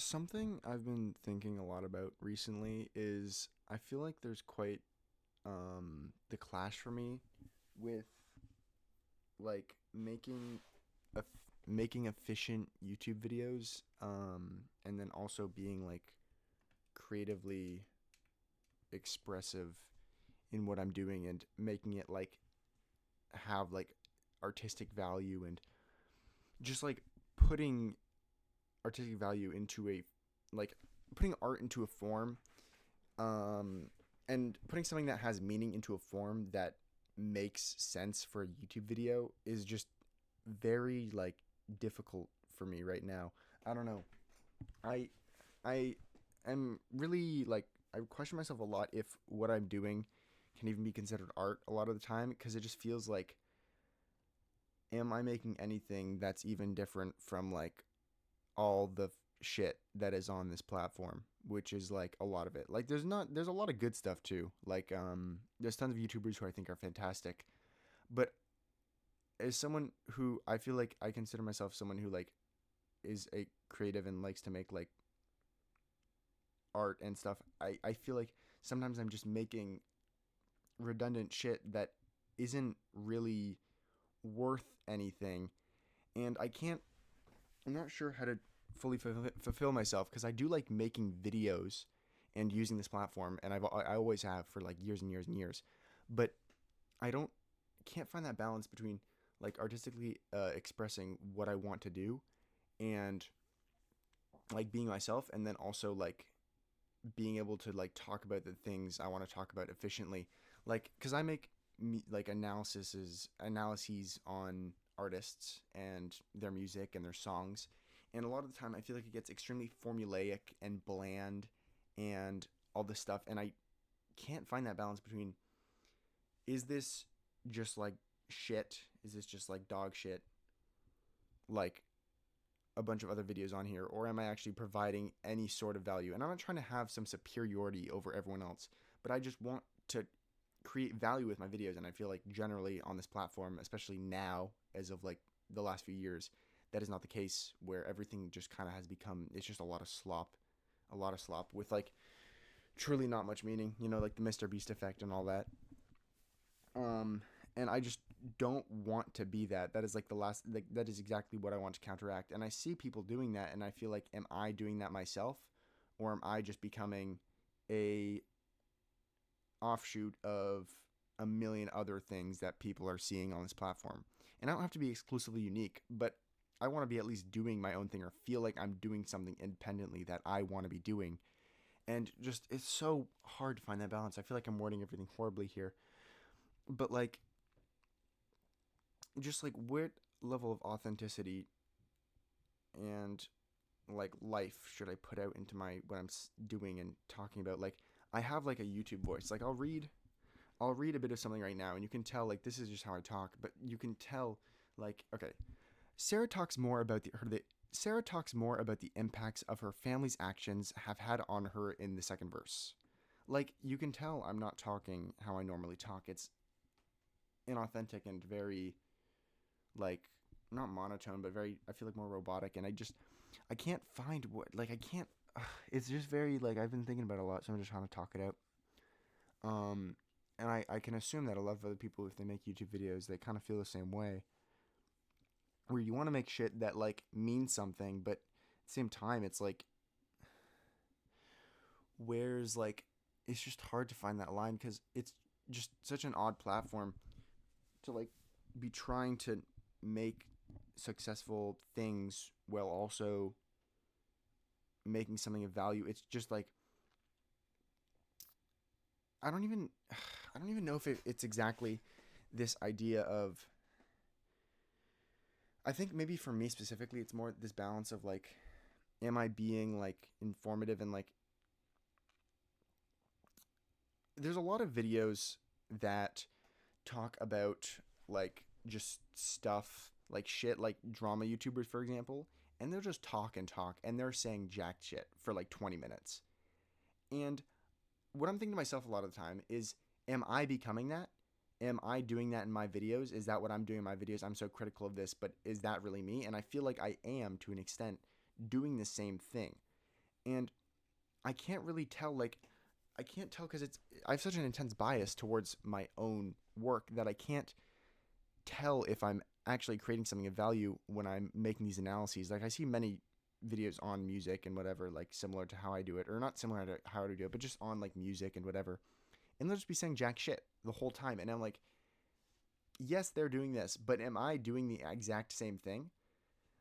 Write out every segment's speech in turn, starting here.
Something I've been thinking a lot about recently is I feel like there's quite the clash for me with like making efficient YouTube videos and then also being like creatively expressive in what I'm doing and making it like have like artistic value and just like putting artistic value into a like putting art into a form um and putting something that has meaning into a form that makes sense for a YouTube video is just very like difficult for me right now. I don't know. I I am really like I question myself a lot if what I'm doing can even be considered art a lot of the time because it just feels like am I making anything that's even different from like all the shit that is on this platform, which is like a lot of it. Like there's a lot of good stuff too. Like there's tons of YouTubers who I think are fantastic. But as someone who I feel like I consider myself someone who like is a creative and likes to make like art and stuff, I feel like sometimes I'm just making redundant shit that isn't really worth anything and I'm not sure how to fully fulfill myself because I do like making videos and using this platform, and I always have for like years and years and years. But I don't can't find that balance between like artistically expressing what I want to do and like being myself, and then also like being able to like talk about the things I want to talk about efficiently. Like, because I make like analyses on artists and their music and their songs, and a lot of the time I feel like it gets extremely formulaic and bland and all this stuff, and I can't find that balance between is this just like shit? Is this just like dog shit? Like a bunch of other videos on here, or am I actually providing any sort of value? And I'm not trying to have some superiority over everyone else, but I just want to create value with my videos. And I feel like generally on this platform, especially now, as of like the last few years, that is not the case. Where everything just kind of has become it's just a lot of slop with like truly not much meaning. You know, like the Mr. Beast effect and all that. Um, and I just don't want to be that. That is like the last. Like, that is exactly what I want to counteract. And I see people doing that, and I feel like, am I doing that myself, or am I just becoming a offshoot of a million other things that people are seeing on this platform? And I don't have to be exclusively unique, but I want to be at least doing my own thing or feel like I'm doing something independently that I want to be doing. And just it's so hard to find that balance. I feel like I'm wording everything horribly here, but like just like what level of authenticity and like life should I put out into my what I'm doing and talking about? Like I have like a YouTube voice. Like I'll read a bit of something right now, and you can tell like this is just how I talk, but you can tell like okay, Sarah talks more about the Sarah talks more about the impacts of her family's actions have had on her in the second verse. Like you can tell I'm not talking how I normally talk. It's inauthentic and very like not monotone but very I feel like more robotic, and I can't find what like I can't it's just very like I've been thinking about it a lot, so I'm just trying to talk it out. um and I can assume that a lot of other people, if they make YouTube videos, they kind of feel the same way, where you want to make shit that like means something, but at the same time it's like where's like it's just hard to find that line because it's just such an odd platform to like be trying to make successful things while also making something of value. It's just like I don't even I don't even know if it's exactly this idea of I think maybe for me specifically it's more this balance of like am I being like informative and like there's a lot of videos that talk about like just stuff like shit like drama YouTubers for example, and they'll just talk and talk and they're saying jack shit for like 20 minutes. And what I'm thinking to myself a lot of the time is, am I becoming that? Am I doing that in my videos? Is that what I'm doing in my videos? I'm so critical of this, but is that really me? And I feel like I am to an extent doing the same thing. And I can't really tell, like, I can't tell because I have such an intense bias towards my own work that I can't tell if I'm actually creating something of value when I'm making these analyses. Like, I see many videos on music and whatever, like similar to how I do it, or not similar to how I do it, but just on like music and whatever. And they'll just be saying jack shit the whole time. And I'm like, yes, they're doing this, but am I doing the exact same thing?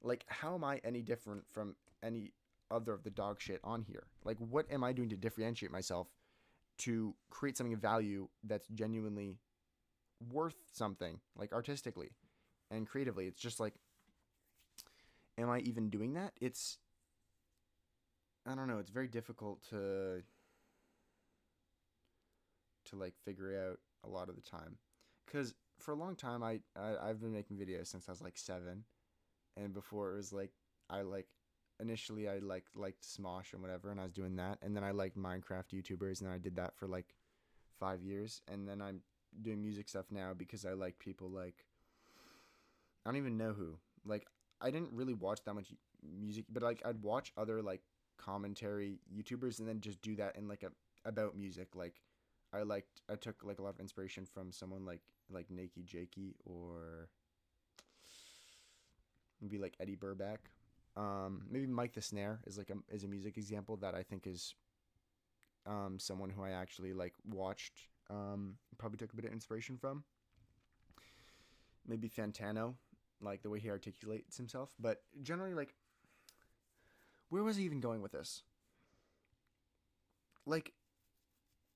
Like, how am I any different from any other of the dog shit on here? Like, what am I doing to differentiate myself to create something of value that's genuinely worth something, like artistically and creatively? It's just like, am I even doing that? I don't know, it's very difficult to like figure out a lot of the time. Cuz for a long time I've been making videos since I was like 7, and before it was like I like initially I liked Smosh and whatever, and I was doing that, and then I liked Minecraft YouTubers, and then I did that for like 5 years, and then I'm doing music stuff now because I like people like, I don't even know who. Like, I didn't really watch that much music, but like I'd watch other like commentary YouTubers and then just do that in like a about music. Like, I took like a lot of inspiration from someone like Nakey Jakey, or maybe like Eddie Burback. Maybe Mike the Snare is like is a music example that I think is someone who I actually like watched, probably took a bit of inspiration from. Maybe Fantano, like the way he articulates himself. But generally, like, where was I even going with this? Like,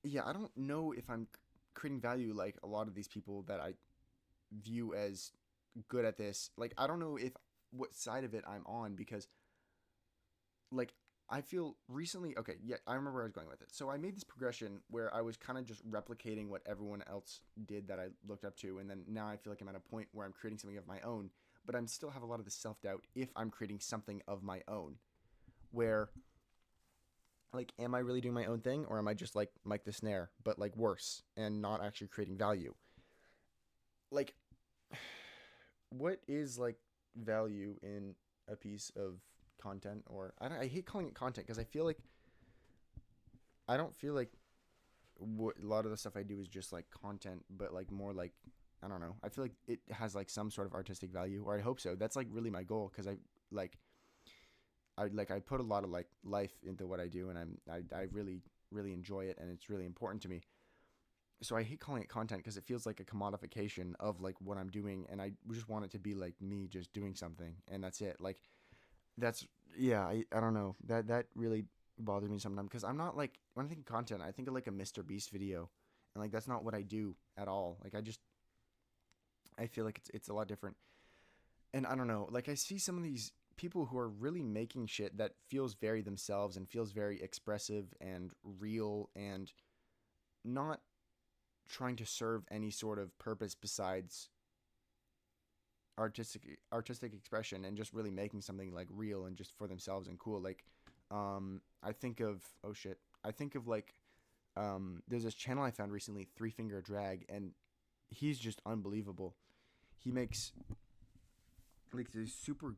yeah, I don't know if I'm creating value like a lot of these people that I view as good at this. Like, I don't know if what side of it I'm on, because like I feel recently, okay, yeah, I remember where I was going with it. So I made this progression where I was kind of just replicating what everyone else did that I looked up to, and then now I feel like I'm at a point where I'm creating something of my own, but I'm still have a lot of the self-doubt if I'm creating something of my own, where like, am I really doing my own thing, or am I just like Mike the Snare but like worse and not actually creating value? Like, what is like value in a piece of content? Or I hate calling it content because I don't feel like what a lot of the stuff I do is just like content, but like more like, I don't know. I feel like it has like some sort of artistic value, or I hope so. That's like really my goal, because like I put a lot of like life into what I do, and I really really enjoy it, and it's really important to me. So I hate calling it content because it feels like a commodification of like what I'm doing, and I just want it to be like me just doing something, and that's it. Like, that's, yeah, I don't know, that really bothers me sometimes, because I'm not like, when I think of content I think of like a Mr. Beast video, and like that's not what I do at all. Like, I feel like it's a lot different. And I don't know, like I see some of these people who are really making shit that feels very themselves and feels very expressive and real, and not trying to serve any sort of purpose besides artistic expression, and just really making something like real and just for themselves and cool. Like, I think of, oh shit, I think of like, there's this channel I found recently, Three Finger Drag, and he's just unbelievable. He makes like these super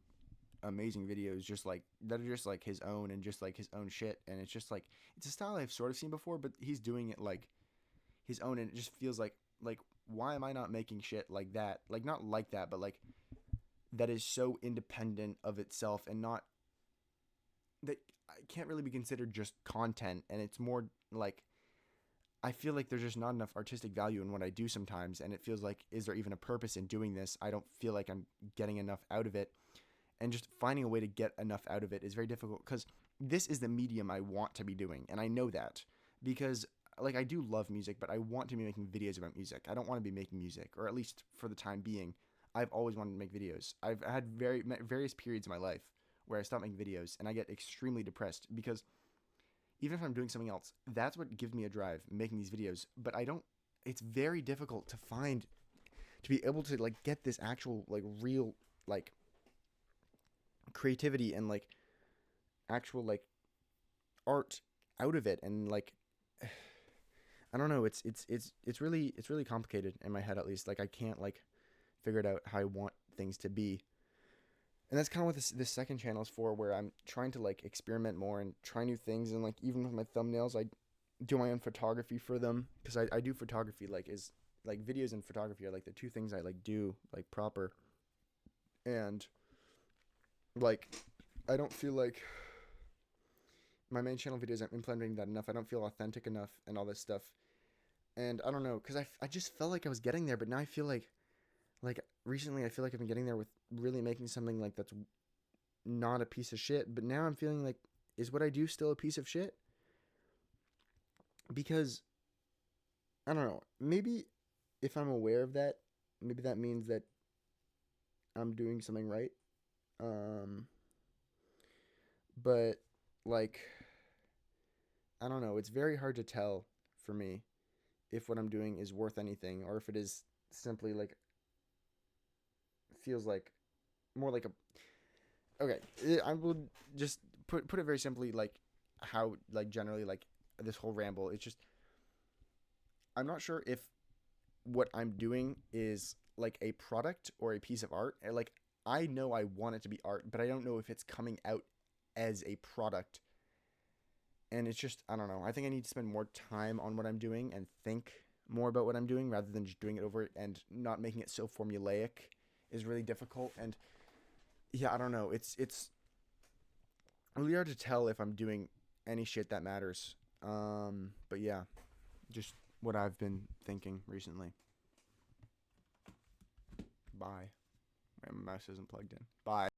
amazing videos, just like that are just like his own, and just like his own shit, and it's just like, it's a style I've sort of seen before, but he's doing it like his own, and it just feels like, why am I not making shit like that? Like, not like that, but like that is so independent of itself, and not that I can't really be considered just content, and it's more like, I feel like there's just not enough artistic value in what I do sometimes, and it feels like, is there even a purpose in doing this? I don't feel like I'm getting enough out of it, and just finding a way to get enough out of it is very difficult, because this is the medium I want to be doing, and I know that, because like, I do love music, but I want to be making videos about music. I don't want to be making music, or at least for the time being. I've always wanted to make videos. I've had various periods in my life where I stop making videos, and I get extremely depressed, because even if I'm doing something else, that's what gives me a drive, making these videos. But I don't. It's very difficult to find, to be able to like get this actual like real like creativity, and like actual like art out of it, and like, I don't know. It's really complicated in my head, at least. Like, I can't like figure it out how I want things to be, And that's kind of what this second channel is for, where I'm trying to like experiment more and try new things. And like even with my thumbnails, I do my own photography for them, because I do photography, like is like videos and photography are like the two things I like do like proper. And like I don't feel like my main channel videos, I'm implementing that enough. I don't feel authentic enough and all this stuff. And I don't know, because I just felt like I was getting there, but now I feel like recently I feel like I've been getting there with really making something like that's not a piece of shit. But now I'm feeling like, is what I do still a piece of shit? Because I don't know, maybe if I'm aware of that, maybe that means that I'm doing something right. Um, but like I don't know, it's very hard to tell for me if what I'm doing is worth anything, or if it is simply like feels like more like a okay. I will just put it very simply, like how like generally like this whole ramble. It's just I'm not sure if what I'm doing is like a product or a piece of art. Like I know I want it to be art, but I don't know if it's coming out as a product. And it's just I don't know. I think I need to spend more time on what I'm doing and think more about what I'm doing, rather than just doing it over and not making it so formulaic is really difficult. And yeah, I don't know. It's really hard to tell if I'm doing any shit that matters. But yeah, just what I've been thinking recently. Bye. My mouse isn't plugged in. Bye.